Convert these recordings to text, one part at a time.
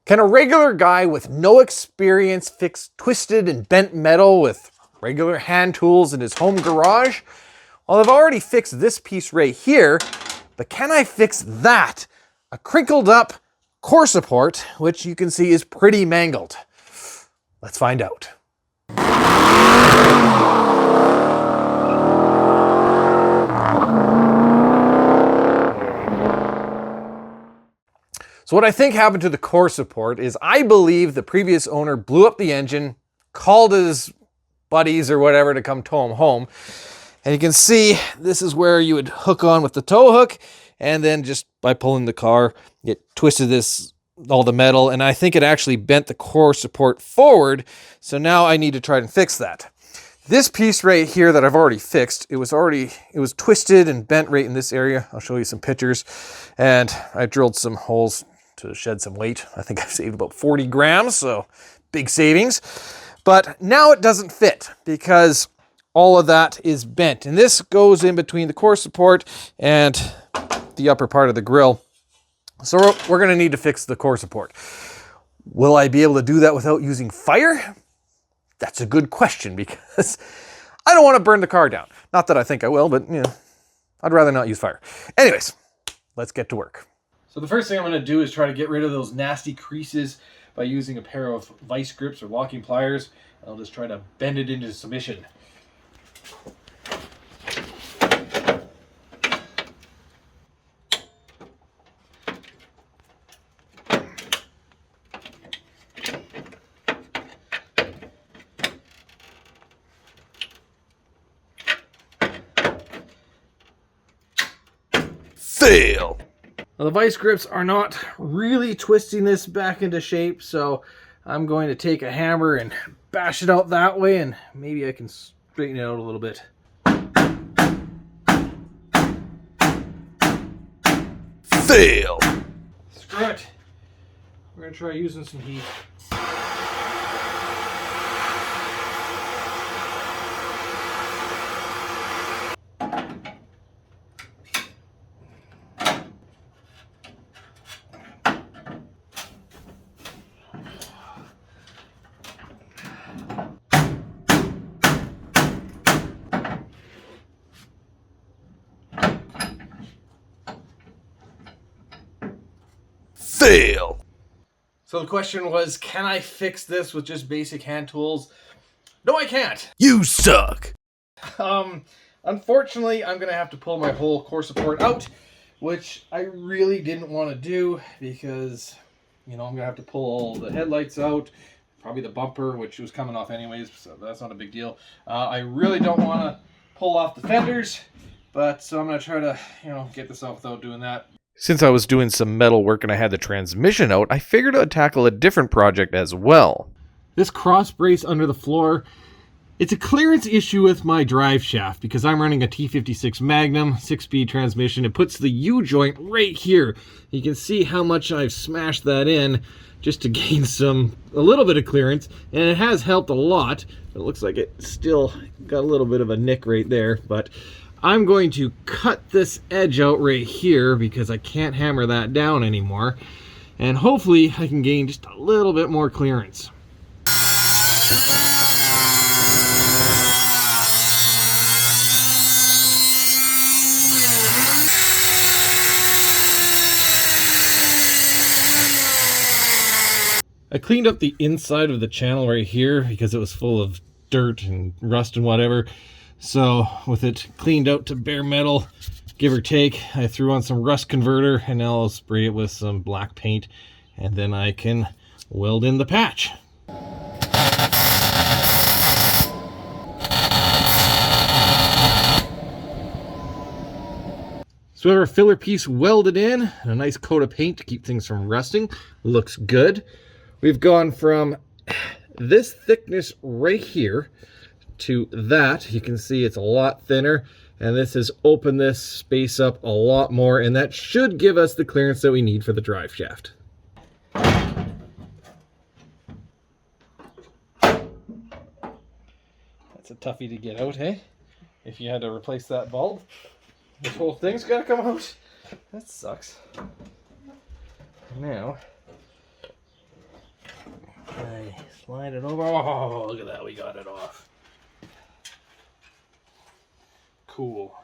Can a regular guy with no experience fix twisted and bent metal with regular hand tools in his home garage? Well, I've already fixed this piece right here, but can I fix that? A crinkled up core support, which you can see is pretty mangled. Let's find out. So what I think happened to the core support is I believe the previous owner blew up the engine, called his buddies or whatever to come tow him home. And you can see this is where you would hook on with the tow hook, and then just by pulling the car, it twisted all the metal, and I think it actually bent the core support forward. So now I need to try and fix that. This piece right here that I've already fixed, it was twisted and bent right in this area. I'll show you some pictures. And I drilled some holes to shed some weight. I think I've saved about 40 grams, so big savings. But now it doesn't fit because all of that is bent. And this goes in between the core support and the upper part of the grill. So we're gonna need to fix the core support. Will I be able to do that without using fire? That's a good question because I don't want to burn the car down. Not that I think I will, but you know, I'd rather not use fire. Anyways, let's get to work. So the first thing I'm going to do is try to get rid of those nasty creases by using a pair of vice grips or locking pliers. I'll just try to bend it into submission. Fail! Now the vice grips are not really twisting this back into shape, so I'm going to take a hammer and bash it out that way, and maybe I can straighten it out a little bit. Fail! Screw it. We're going to try using some heat. Fail! So the question was, can I fix this with just basic hand tools? No, I can't. You suck. Unfortunately, I'm gonna have to pull my whole core support out, which I really didn't want to do because, you know, I'm gonna have to pull all the headlights out, probably the bumper, which was coming off anyways, so that's not a big deal. I really don't want to pull off the fenders, but so I'm gonna try to, you know, get this out without doing that. Since I was doing some metal work and I had the transmission out, I figured I'd tackle a different project as well. This cross brace under the floor, it's a clearance issue with my drive shaft because I'm running a T56 Magnum 6-speed transmission. It puts the U-joint right here. You can see how much I've smashed that in just to gain a little bit of clearance, and it has helped a lot. It looks like it still got a little bit of a nick right there, but I'm going to cut this edge out right here because I can't hammer that down anymore. And hopefully I can gain just a little bit more clearance. I cleaned up the inside of the channel right here because it was full of dirt and rust and whatever. So with it cleaned out to bare metal, give or take, I threw on some rust converter, and now I'll spray it with some black paint, and then I can weld in the patch. So we have our filler piece welded in, and a nice coat of paint to keep things from rusting. Looks good. We've gone from this thickness right here to that. You can see it's a lot thinner, and this has opened this space up a lot more, and that should give us the clearance that we need for the drive shaft. That's a toughie to get out, hey? If you had to replace that bulb, this whole thing's got to come out. That sucks. Now, slide it over. Oh, look at that, we got it off. Cool.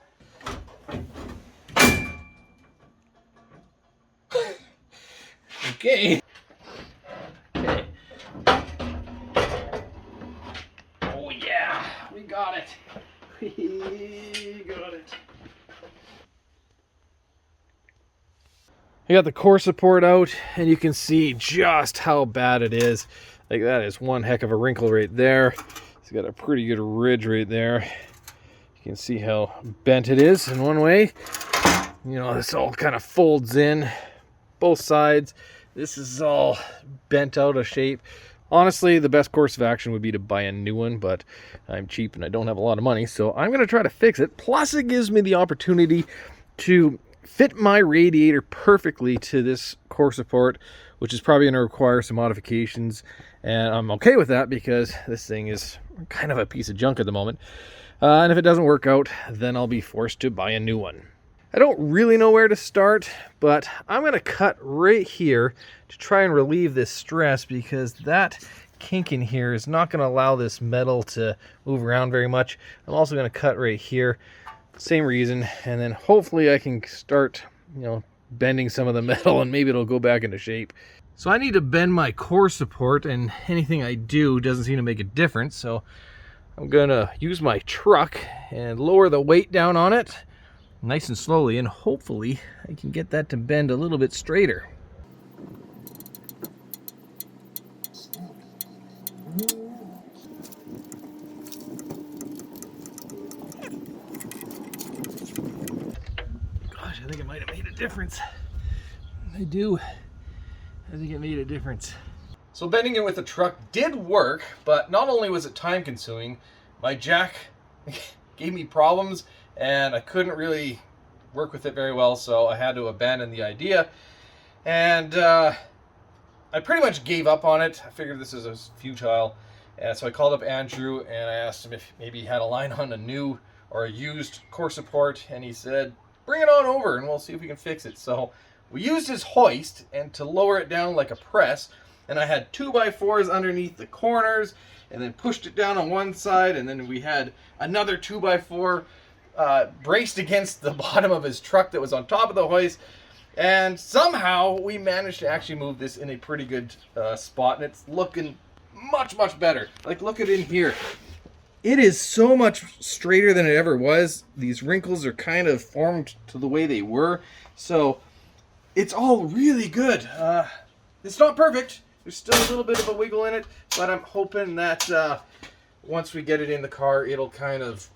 Okay. Okay. Oh yeah, we got it. We got it. I got the core support out, and you can see just how bad it is. Like, that is one heck of a wrinkle right there. It's got a pretty good ridge right there. You can see how bent it is in one way. You know, this all kind of folds in both sides. This is all bent out of shape. Honestly, the best course of action would be to buy a new one, but I'm cheap and I don't have a lot of money, so I'm going to try to fix it. Plus, it gives me the opportunity to fit my radiator perfectly to this core support, which is probably going to require some modifications, and I'm okay with that because this thing is kind of a piece of junk at the moment. And if it doesn't work out, then I'll be forced to buy a new one. I don't really know where to start, but I'm going to cut right here to try and relieve this stress, because that kink in here is not going to allow this metal to move around very much. I'm also going to cut right here. Same reason, and then hopefully I can start, bending some of the metal, and maybe it'll go back into shape. So I need to bend my core support, and anything I do doesn't seem to make a difference. So I'm gonna use my truck and lower the weight down on it nice and slowly, and hopefully I can get that to bend a little bit straighter. I think it might have made a difference. I do. I think it made a difference. So bending it with the truck did work, but not only was it time consuming, my jack gave me problems and I couldn't really work with it very well, so I had to abandon the idea. And I pretty much gave up on it. I figured this is futile. And so I called up Andrew and I asked him if maybe he had a line on a new or a used core support, and he said, bring it on over and we'll see if we can fix it. So we used his hoist and to lower it down like a press, and I had 2x4s underneath the corners and then pushed it down on one side, and then we had another 2x4 braced against the bottom of his truck that was on top of the hoist, and somehow we managed to actually move this in a pretty good spot, and it's looking much better. Like, look at in here. It is so much straighter than it ever was. These wrinkles are kind of formed to the way they were. So it's all really good. It's not perfect. There's still a little bit of a wiggle in it, but I'm hoping that once we get it in the car, it'll kind of,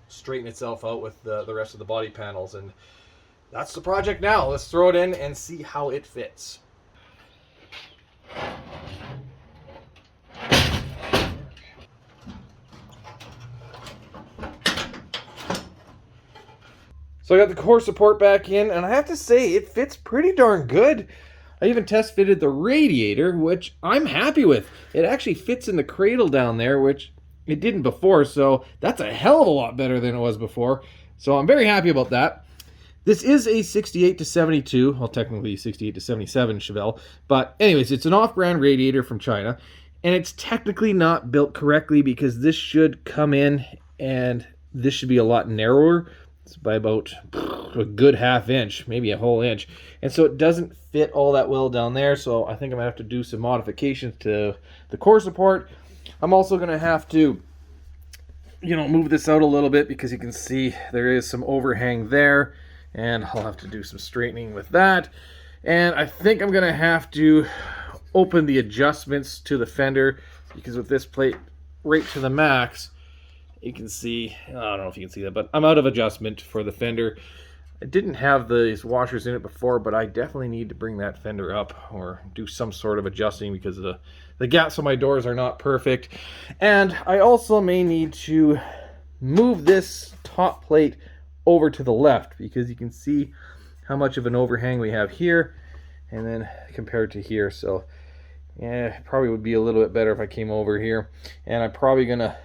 straighten itself out with the rest of the body panels. And that's the project now. Let's throw it in and see how it fits. So I got the core support back in, and I have to say it fits pretty darn good. I even test fitted the radiator, which I'm happy with. It actually fits in the cradle down there, which it didn't before, so that's a hell of a lot better than it was before. So I'm very happy about that. This is a 68 to 72, well, technically 68 to 77 Chevelle, but anyways, it's an off-brand radiator from China, and it's technically not built correctly because this should come in and this should be a lot narrower. It's by about a good ½ inch, maybe a whole inch. And so it doesn't fit all that well down there. So I think I'm going to have to do some modifications to the core support. I'm also going to have to, move this out a little bit because you can see there is some overhang there. And I'll have to do some straightening with that. And I think I'm going to have to open the adjustments to the fender, because with this plate right to the max, you can see, I don't know if you can see that, but I'm out of adjustment for the fender. I didn't have these washers in it before, but I definitely need to bring that fender up or do some sort of adjusting because the gaps on my doors are not perfect. And I also may need to move this top plate over to the left because you can see how much of an overhang we have here and then compared to here. So yeah, it probably would be a little bit better if I came over here. And I'm probably gonna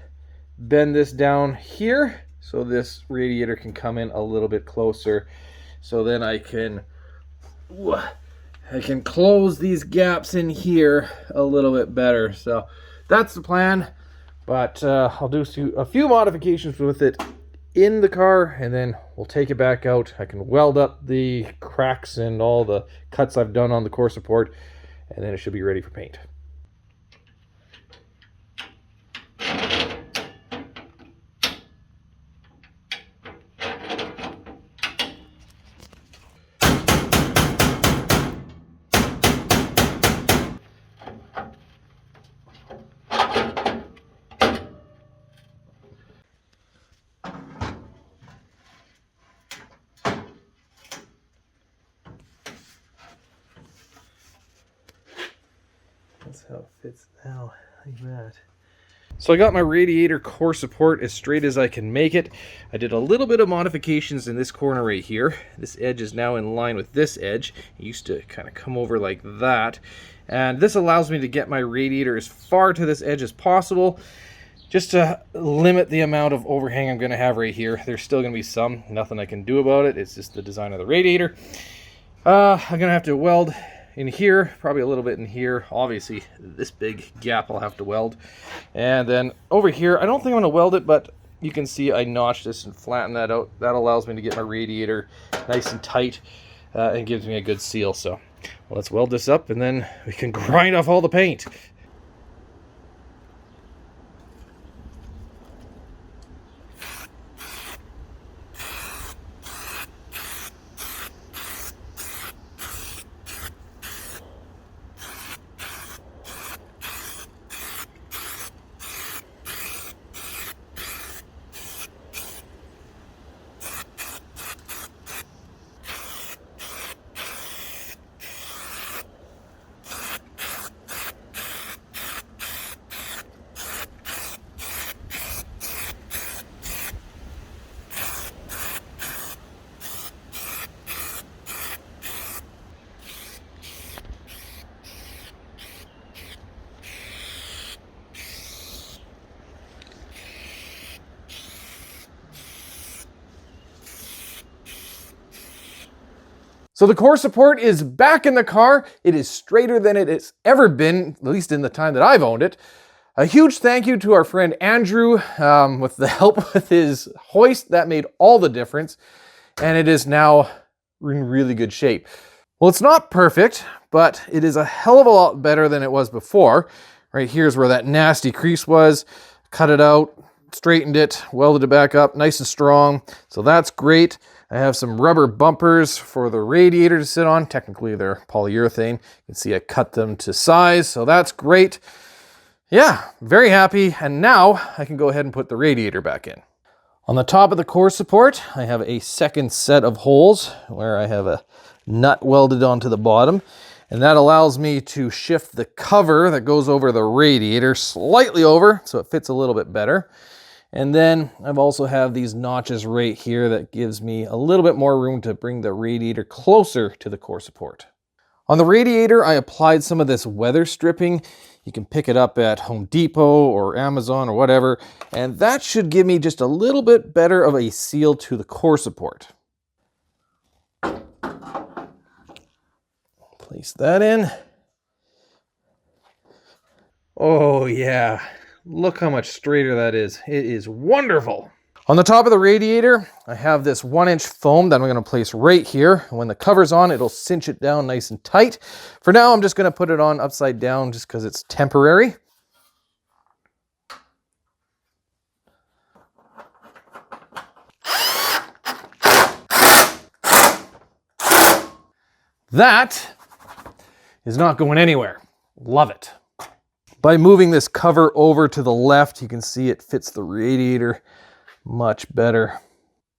bend this down here so this radiator can come in a little bit closer, so then I can I can close these gaps in here a little bit better. So that's the plan, but I'll do a few modifications with it in the car, and then we'll take it back out. I can weld up the cracks and all the cuts I've done on the core support, and then it should be ready for paint. That's how it fits now, like that. So I got my radiator core support as straight as I can make it. I did a little bit of modifications in this corner right here. This edge is now in line with this edge. It used to kind of come over like that. And this allows me to get my radiator as far to this edge as possible, just to limit the amount of overhang I'm going to have right here. There's still going to be some, nothing I can do about it. It's just the design of the radiator. I'm going to have to weld in here, probably a little bit in here. Obviously, this big gap I'll have to weld. And then over here, I don't think I'm going to weld it, but you can see I notched this and flattened that out. That allows me to get my radiator nice and tight and gives me a good seal. So let's weld this up, and then we can grind off all the paint. So the core support is back in the car. It is straighter than it has ever been, at least in the time that I've owned it. A huge thank you to our friend Andrew with the help with his hoist. That made all the difference, and it is now in really good shape. Well, it's not perfect, but it is a hell of a lot better than it was before. Right here's where that nasty crease was. Cut it out, straightened it, welded it back up nice and strong. So that's great. I have some rubber bumpers for the radiator to sit on. Technically, they're polyurethane. You can see I cut them to size, so that's great. Yeah, very happy. And now I can go ahead and put the radiator back in. On the top of the core support, I have a second set of holes where I have a nut welded onto the bottom. And that allows me to shift the cover that goes over the radiator slightly over so it fits a little bit better. And then I've also have these notches right here that gives me a little bit more room to bring the radiator closer to the core support. On the radiator, I applied some of this weather stripping. You can pick it up at Home Depot or Amazon or whatever, and that should give me just a little bit better of a seal to the core support. Place that in. Oh yeah. Look how much straighter that is. It is wonderful. On the top of the radiator, I have this 1-inch foam that I'm going to place right here. When the cover's on, it'll cinch it down nice and tight. For now, I'm just going to put it on upside down just because it's temporary. That is not going anywhere. Love it. By moving this cover over to the left, you can see it fits the radiator much better.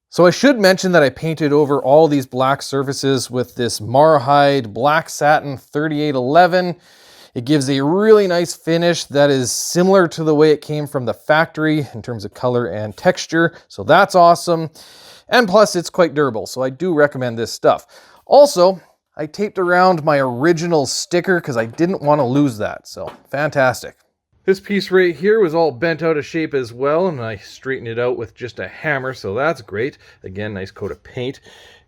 So I should mention that I painted over all these black surfaces with this Marhide Black Satin 3811. It gives a really nice finish that is similar to the way it came from the factory in terms of color and texture. So that's awesome. And plus it's quite durable, so I do recommend this stuff. Also, I taped around my original sticker because I didn't want to lose that, so fantastic. This piece right here was all bent out of shape as well, and I straightened it out with just a hammer, so that's great. Again, nice coat of paint.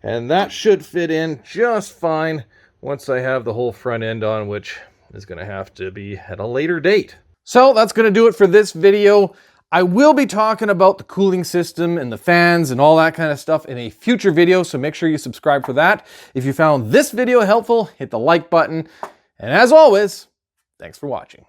And that should fit in just fine once I have the whole front end on, which is going to have to be at a later date. So that's going to do it for this video. I will be talking about the cooling system and the fans and all that kind of stuff in a future video, so make sure you subscribe for that. If you found this video helpful, hit the like button. And as always, thanks for watching.